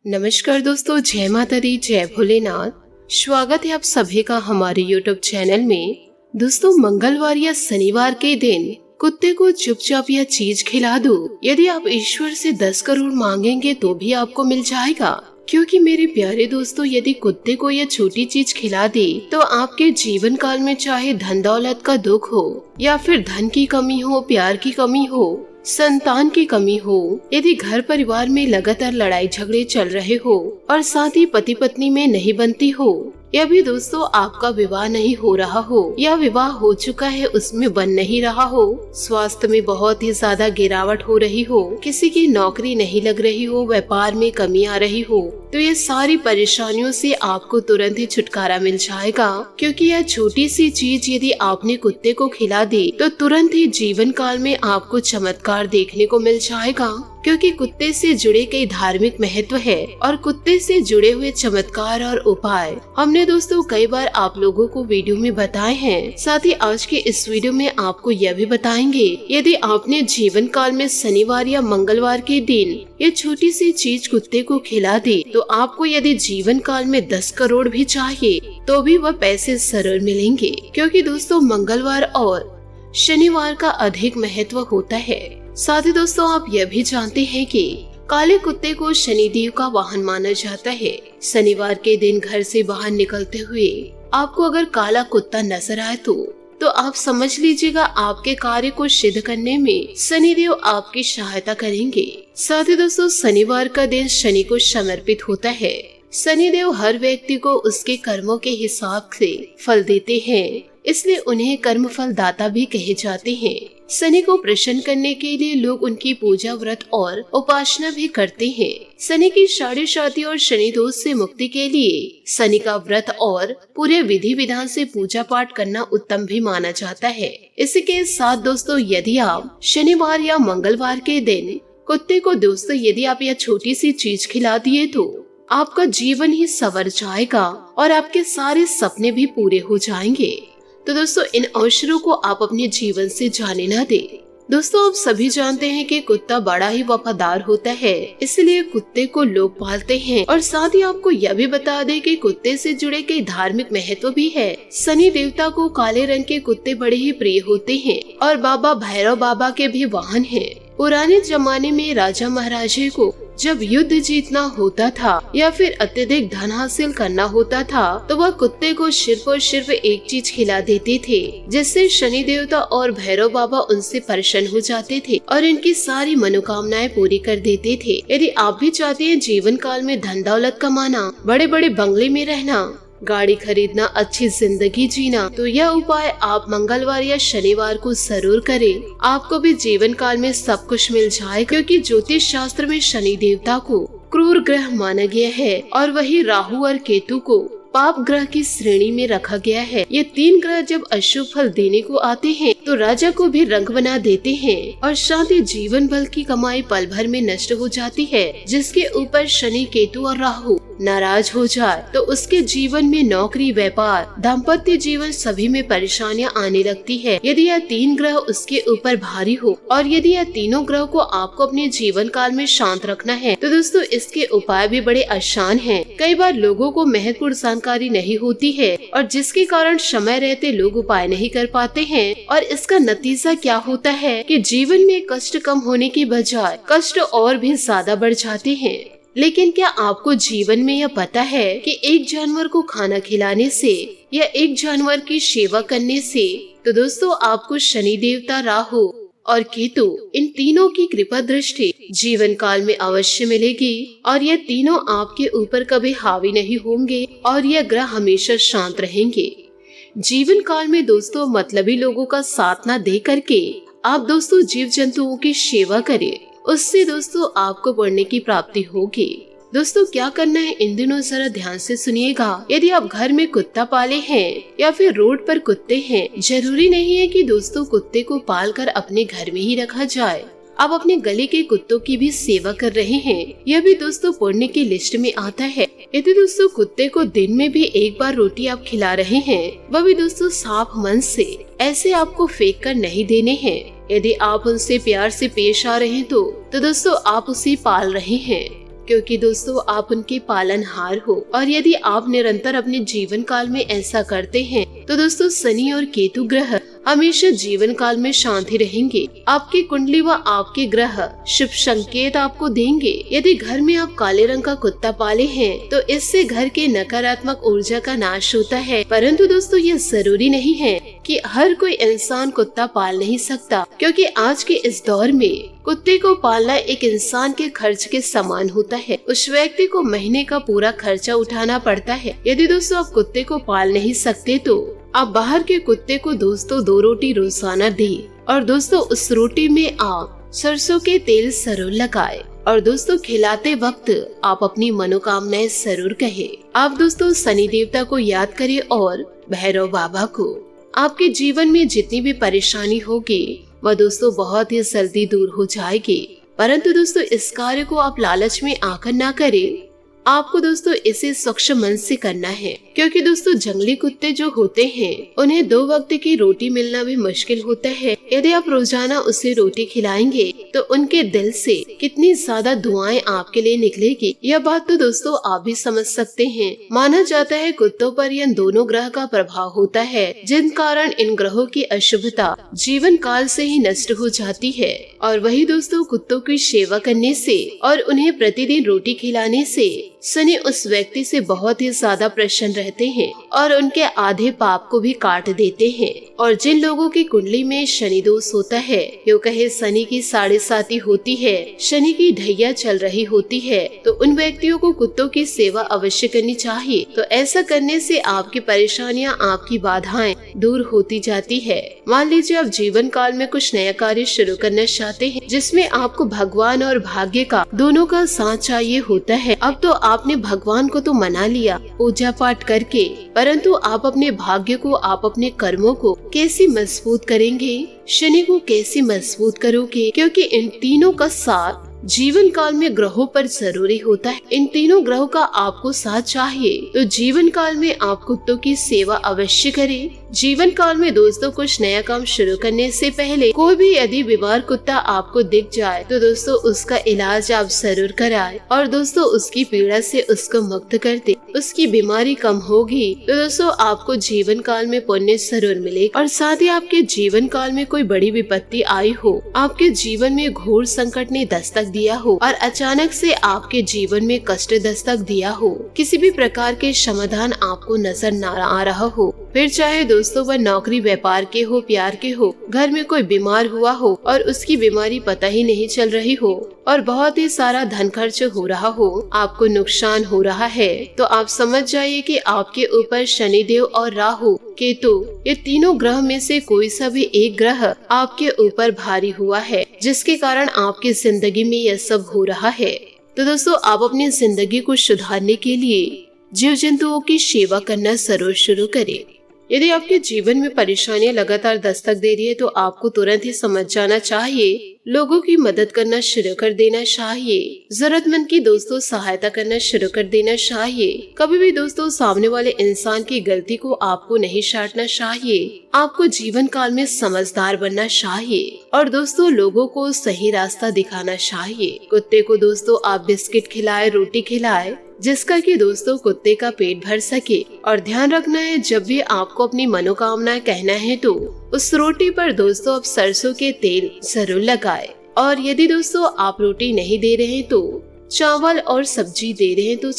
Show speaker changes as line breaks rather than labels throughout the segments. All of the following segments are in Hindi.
नमस्कार दोस्तों, जय माता दी, जय भोलेनाथ। स्वागत है आप सभी का हमारे YouTube चैनल में। दोस्तों, मंगलवार या शनिवार के दिन कुत्ते को चुपचाप यह चीज खिला दो। यदि आप ईश्वर से 10 करोड़ मांगेंगे तो भी आपको मिल जाएगा। क्योंकि मेरे प्यारे दोस्तों, यदि कुत्ते को यह छोटी चीज खिला दे तो आपके जीवन काल में चाहे धन दौलत का दुख हो या फिर धन की कमी हो, प्यार की कमी हो, संतान की कमी हो, यदि घर परिवार में लगातार लड़ाई झगड़े चल रहे हो और साथ ही पति पत्नी में नहीं बनती हो, या भी दोस्तों आपका विवाह नहीं हो रहा हो या विवाह हो चुका है उसमें बन नहीं रहा हो, स्वास्थ्य में बहुत ही ज्यादा गिरावट हो रही हो, किसी की नौकरी नहीं लग रही हो, व्यापार में कमी आ रही हो, तो ये सारी परेशानियों से आपको तुरंत ही छुटकारा मिल जाएगा। क्योंकि यह छोटी सी चीज यदि आपने कुत्ते को खिला दी तो तुरंत ही जीवन काल में आपको चमत्कार देखने को मिल जाएगा। क्योंकि कुत्ते से जुड़े कई धार्मिक महत्व है और कुत्ते से जुड़े हुए चमत्कार और उपाय हमने दोस्तों कई बार आप लोगों को वीडियो में बताए हैं। साथ ही आज के इस वीडियो में आपको यह भी बताएंगे, यदि आपने जीवन काल में शनिवार या मंगलवार के दिन ये छोटी सी चीज कुत्ते को खिला दी तो आपको यदि जीवन काल में 10 करोड़ भी चाहिए तो भी वह पैसे जरूर मिलेंगे। क्योंकि दोस्तों मंगलवार और शनिवार का अधिक महत्व होता है। साथ ही दोस्तों आप यह भी जानते हैं कि काले कुत्ते को शनिदेव का वाहन माना जाता है। शनिवार के दिन घर से बाहर निकलते हुए आपको अगर काला कुत्ता नजर आए तो आप समझ लीजिएगा आपके कार्य को सिद्ध करने में शनिदेव आपकी सहायता करेंगे। साथ ही दोस्तों शनिवार का दिन शनि को समर्पित होता है। शनिदेव हर व्यक्ति को उसके कर्मों के हिसाब से फल देते हैं, इसलिए उन्हें कर्म फल दाता भी कहे जाते हैं। शनि को प्रसन्न करने के लिए लोग उनकी पूजा, व्रत और उपासना भी करते हैं। शनि की साढ़े साथी और शनि दोष से मुक्ति के लिए शनि का व्रत और पूरे विधि विधान से पूजा पाठ करना उत्तम भी माना जाता है। इसी के साथ दोस्तों यदि आप शनिवार या मंगलवार के दिन कुत्ते को दोस्तों यदि आप यह छोटी सी चीज खिला दिए तो आपका जीवन ही संवर जाएगा और आपके सारे सपने भी पूरे हो जाएंगे। तो दोस्तों इन अवसरों को आप अपने जीवन से जाने ना दे। दोस्तों आप सभी जानते हैं कि कुत्ता बड़ा ही वफादार होता है, इसलिए कुत्ते को लोग पालते हैं। और साथ ही आपको यह भी बता दें कि कुत्ते से जुड़े कई धार्मिक महत्व भी है। शनि देवता को काले रंग के कुत्ते बड़े ही प्रिय होते हैं और बाबा भैरव बाबा के भी वाहन हैं। पुराने जमाने में राजा महाराजे को जब युद्ध जीतना होता था या फिर अत्यधिक धन हासिल करना होता था तो वह कुत्ते को सिर्फ और सिर्फ एक चीज खिला देते थे, जिससे शनि देवता और भैरव बाबा उनसे प्रसन्न हो जाते थे और इनकी सारी मनोकामनाएं पूरी कर देते थे। यदि आप भी चाहते हैं जीवन काल में धन दौलत कमाना, बड़े बड़े बंगले में रहना, गाड़ी खरीदना, अच्छी जिंदगी जीना, तो यह उपाय आप मंगलवार या शनिवार को जरूर करें। आपको भी जीवन काल में सब कुछ मिल जाए। क्योंकि ज्योतिष शास्त्र में शनि देवता को क्रूर ग्रह माना गया है और वही राहु और केतु को पाप ग्रह की श्रेणी में रखा गया है। ये 3 ग्रह जब अशुभ फल देने को आते हैं तो राजा को भी रंग बना देते हैं और साथ ही जीवन बल की कमाई पल भर में नष्ट हो जाती है। जिसके ऊपर शनि, केतु और राहु नाराज हो जाए तो उसके जीवन में नौकरी, व्यापार, दाम्पत्य जीवन सभी में परेशानियां आने लगती है। यदि यह 3 ग्रह उसके ऊपर भारी हो और यदि यह तीनों ग्रह को आपको अपने जीवन काल में शांत रखना है तो दोस्तों इसके उपाय भी बड़े आसान हैं। कई बार लोगों को महत्वपूर्ण जानकारी नहीं होती है और जिसके कारण समय रहते लोग उपाय नहीं कर पाते हैं और इसका नतीजा क्या होता है कि जीवन में कष्ट कम होने के बजाय कष्ट और भी ज्यादा बढ़ जाते हैं। लेकिन क्या आपको जीवन में यह पता है कि एक जानवर को खाना खिलाने से या एक जानवर की सेवा करने से तो दोस्तों आपको शनि देवता, राहु और केतु इन तीनों की कृपा दृष्टि जीवन काल में अवश्य मिलेगी और ये तीनों आपके ऊपर कभी हावी नहीं होंगे और यह ग्रह हमेशा शांत रहेंगे। जीवन काल में दोस्तों मतलबी लोगों का साथ न दे करके आप दोस्तों जीव जंतुओं की सेवा करें, उससे दोस्तों आपको पुण्य की प्राप्ति होगी। दोस्तों क्या करना है इन दिनों जरा ध्यान से सुनिएगा। यदि आप घर में कुत्ता पाले हैं या फिर रोड पर कुत्ते हैं, जरूरी नहीं है कि दोस्तों कुत्ते को पाल कर अपने घर में ही रखा जाए। आप अपने गले के कुत्तों की भी सेवा कर रहे हैं, यह भी दोस्तों पुण्य की लिस्ट में आता है। यदि दोस्तों कुत्ते को दिन में भी एक बार रोटी आप खिला रहे हैं, वह भी दोस्तों साफ मन से, ऐसे आपको फेंक कर नहीं देने हैं। यदि आप उनसे प्यार से पेश आ रहे हैं तो दोस्तों आप उसे पाल रहे हैं। क्योंकि दोस्तों आप उनके पालनहार हो। और यदि आप निरंतर अपने जीवन काल में ऐसा करते हैं तो दोस्तों शनि और केतु ग्रह हमेशा जीवन काल में शांति रहेंगे। आपकी कुंडली व आपके ग्रह शुभ संकेत आपको देंगे। यदि घर में आप काले रंग का कुत्ता पाले हैं तो इससे घर के नकारात्मक ऊर्जा का नाश होता है। परंतु दोस्तों यह जरूरी नहीं है कि हर कोई इंसान कुत्ता पाल नहीं सकता, क्योंकि आज के इस दौर में कुत्ते को पालना एक इंसान के खर्च के समान होता है। उस व्यक्ति को महीने का पूरा खर्चा उठाना पड़ता है। यदि दोस्तों आप कुत्ते को पाल नहीं सकते तो आप बाहर के कुत्ते को दोस्तों 2 रोटी रोजाना दें और दोस्तों उस रोटी में आप सरसों के तेल जरूर लगाएं। और दोस्तों खिलाते वक्त आप अपनी मनोकामनाएं जरूर कहें। आप दोस्तों शनि देवता को याद करें और भैरव बाबा को। आपके जीवन में जितनी भी परेशानी होगी वह दोस्तों बहुत ही जल्दी दूर हो जाएगी। परंतु दोस्तों इस कार्य को आप लालच में आकर ना करें। आपको दोस्तों इसे स्वच्छ मन से करना है, क्योंकि दोस्तों जंगली कुत्ते जो होते हैं उन्हें 2 वक्त की रोटी मिलना भी मुश्किल होता है। यदि आप रोजाना उसे रोटी खिलाएंगे तो उनके दिल से कितनी ज्यादा दुआएं आपके लिए निकलेगी, यह बात तो दोस्तों आप भी समझ सकते हैं। माना जाता है कुत्तों पर इन दोनों ग्रह का प्रभाव होता है, जिन कारण इन ग्रहों की अशुभता जीवन काल से ही नष्ट हो जाती है। और वही दोस्तों कुत्तों की सेवा करने से और उन्हें प्रतिदिन रोटी खिलाने से शनि उस व्यक्ति से बहुत ही ज्यादा प्रसन्न रहते हैं और उनके आधे पाप को भी काट देते हैं। और जिन लोगों की कुंडली में शनि दोष होता है, यो कहे शनि की 7.5 होती है, शनि की ढैया चल रही होती है, तो उन व्यक्तियों को कुत्तों की सेवा अवश्य करनी चाहिए। तो ऐसा करने से आपकी परेशानियां, आपकी बाधाएं दूर होती जाती है। मान लीजिए आप जीवन काल में कुछ नया कार्य शुरू करना चाहते हैं, जिसमें आपको भगवान और भाग्य का दोनों का साथ चाहिए होता है। अब तो आपने भगवान को तो मना लिया पूजा पाठ करके, परंतु आप अपने भाग्य को, आप अपने कर्मों को कैसे मजबूत करेंगे, शनि को कैसे मजबूत करोगे, क्योंकि इन तीनों का साथ जीवन काल में ग्रहों पर जरूरी होता है। इन तीनों ग्रहों का आपको साथ चाहिए। तो जीवन काल में आप कुत्तों की सेवा अवश्य करें। जीवन काल में दोस्तों कुछ नया काम शुरू करने से पहले कोई भी यदि बीमार कुत्ता आपको दिख जाए तो दोस्तों उसका इलाज आप जरूर कराएं और दोस्तों उसकी पीड़ा से उसको मुक्त कर दे। उसकी बीमारी कम होगी तो दोस्तों आपको जीवन काल में पुण्य जरूर मिलेगा। और साथ ही आपके जीवन काल में कोई बड़ी विपत्ति आई हो, आपके जीवन में घोर संकट ने दस्तक दिया हो और अचानक से आपके जीवन में कष्ट दस्तक दिया हो, किसी भी प्रकार के समाधान आपको नजर न आ रहा हो, फिर चाहे दोस्तों वह नौकरी व्यापार के हो, प्यार के हो, घर में कोई बीमार हुआ हो और उसकी बीमारी पता ही नहीं चल रही हो और बहुत ही सारा धन खर्च हो रहा हो, आपको नुकसान हो रहा है, तो आप समझ जाइए कि आपके ऊपर शनिदेव और राहु केतु ये तीनों ग्रह में से कोई सा भी एक ग्रह आपके ऊपर भारी हुआ है, जिसके कारण आपकी जिंदगी में यह सब हो रहा है। तो दोस्तों आप अपनी जिंदगी को सुधारने के लिए जीव जंतुओं की सेवा करना जरूर शुरू करें। यदि आपके जीवन में परेशानियां लगातार दस्तक दे रही है तो आपको तुरंत ही समझ जाना चाहिए, लोगों की मदद करना शुरू कर देना चाहिए, जरूरतमंद की दोस्तों सहायता करना शुरू कर देना चाहिए। कभी भी दोस्तों सामने वाले इंसान की गलती को आपको नहीं छांटना चाहिए। आपको जीवन काल में समझदार बनना चाहिए और दोस्तों लोगों को सही रास्ता दिखाना चाहिए। कुत्ते को दोस्तों आप बिस्किट खिलाए, रोटी खिलाए, जिसका कि दोस्तों कुत्ते का पेट भर सके। और ध्यान रखना है जब भी आपको अपनी मनोकामनाएं कहना है तो उस रोटी पर दोस्तों आप सरसों के तेल जरूर लगाए। और यदि दोस्तों आप रोटी नहीं दे रहे तो चावल और सब्जी दे रहे हैं तो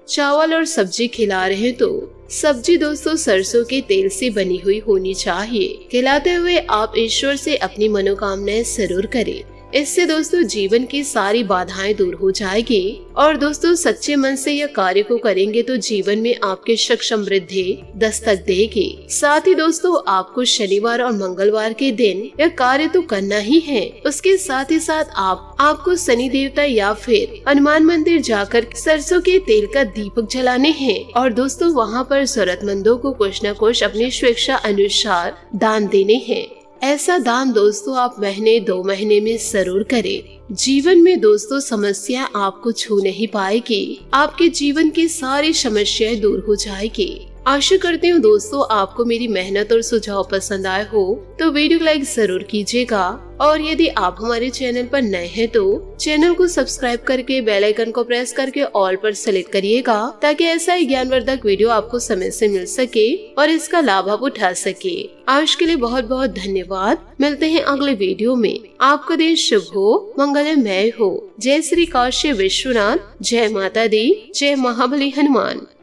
चावल और सब्जी खिला रहे हैं तो सब्जी दोस्तों सरसों के तेल से बनी हुई होनी चाहिए। खिलाते हुए आप ईश्वर से अपनी मनोकामनाएं जरूर करें। इससे दोस्तों जीवन की सारी बाधाएं दूर हो जाएगी और दोस्तों सच्चे मन से यह कार्य को करेंगे तो जीवन में आपके सुख समृद्धि दस्तक देगी। साथ ही दोस्तों आपको शनिवार और मंगलवार के दिन यह कार्य तो करना ही है। उसके साथ ही साथ आपको शनि देवता या फिर हनुमान मंदिर जाकर सरसों के तेल का दीपक जलाने हैं और दोस्तों वहाँ पर जरूरतमंदों को कुछ न कुछ अपनी स्वेच्छा अनुसार दान देने हैं। ऐसा दान दोस्तों आप महीने 2 महीने में जरूर करें। जीवन में दोस्तों समस्या आपको छू नहीं पाएगी, आपके जीवन की सारी समस्याएं दूर हो जाएगी। आशा करती हूँ दोस्तों आपको मेरी मेहनत और सुझाव पसंद आए हो, तो वीडियो को लाइक जरूर कीजिएगा। और यदि आप हमारे चैनल पर नए हैं तो चैनल को सब्सक्राइब करके बेल आइकन को प्रेस करके ऑल पर सेलेक्ट करिएगा, ताकि ऐसा ही ज्ञानवर्धक वीडियो आपको समय से मिल सके और इसका लाभ आप उठा सके। आज के लिए बहुत बहुत धन्यवाद। मिलते हैं अगले वीडियो में। आपका दिन शुभ हो, मंगलमय हो। जय श्री काशी विश्वनाथ, जय माता दी, जय महाबली हनुमान।